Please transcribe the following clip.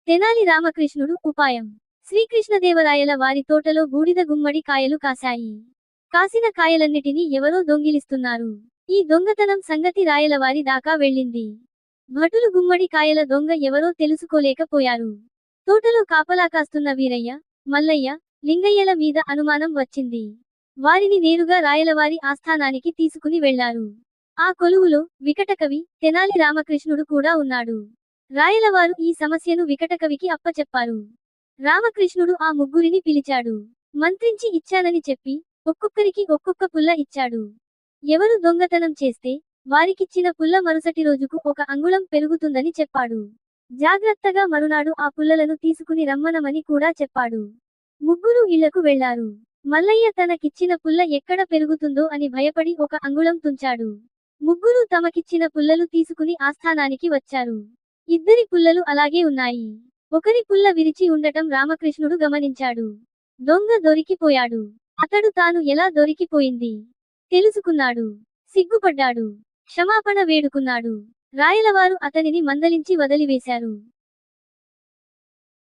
తెనాలి రామకృష్ణుడు ఉపాయం. శ్రీకృష్ణదేవరాయల వారి తోటలో బూడిద గుమ్మడి కాయలు కాశాయి. కాసిన కాయలన్నిటినీ ఎవరో దొంగిలిస్తున్నారు. ఈ దొంగతనం సంగతి రాయలవారి దాకా వెళ్ళింది. భటులు గుమ్మడి కాయల దొంగ ఎవరో తెలుసుకోలేకపోయారు. తోటలో కాపలా కాస్తున్న వీరయ్య, మల్లయ్య, లింగయ్యల మీద అనుమానం వచ్చింది. వారిని నేరుగా రాయలవారి ఆస్థానానికి తీసుకుని వెళ్లారు. ఆ కొలువులో వికటకవి తెనాలి రామకృష్ణుడు కూడా ఉన్నాడు. రాయలవారు ఈ సమస్యను వికటకవికి అప్పచెప్పారు. రామకృష్ణుడు ఆ ముగ్గురిని పిలిచాడు. మంత్రించి ఇచ్చానని చెప్పి ఒక్కొక్కరికి ఒక్కొక్క పుల్ల ఇచ్చాడు. ఎవరు దొంగతనం చేస్తే వారికిచ్చిన పుల్ల మరుసటి రోజుకు 1 అంగుళం పెరుగుతుందని చెప్పాడు. జాగ్రత్తగా మరునాడు ఆ పుల్లలను తీసుకుని రమ్మనమని కూడా చెప్పాడు. ముగ్గురు ఇళ్లకు వెళ్లారు. మల్లయ్య తనకిచ్చిన పుల్ల ఎక్కడ పెరుగుతుందో అని భయపడి 1 అంగుళం తుంచాడు. ముగ్గురు తమకిచ్చిన పుల్లలు తీసుకుని ఆస్థానానికి వచ్చారు. ఇద్దరి పుల్లలు అలాగే ఉన్నాయి. ఒకరి పుల్ల విరిచి ఉండటం రామకృష్ణుడు గమనించాడు. దొంగ దొరికిపోయాడు. అతడు తాను ఎలా దొరికిపోయింది తెలుసుకున్నాడు. సిగ్గుపడ్డాడు. క్షమాపణ వేడుకున్నాడు. రాయలవారు అతనిని మందలించి వదిలివేశారు.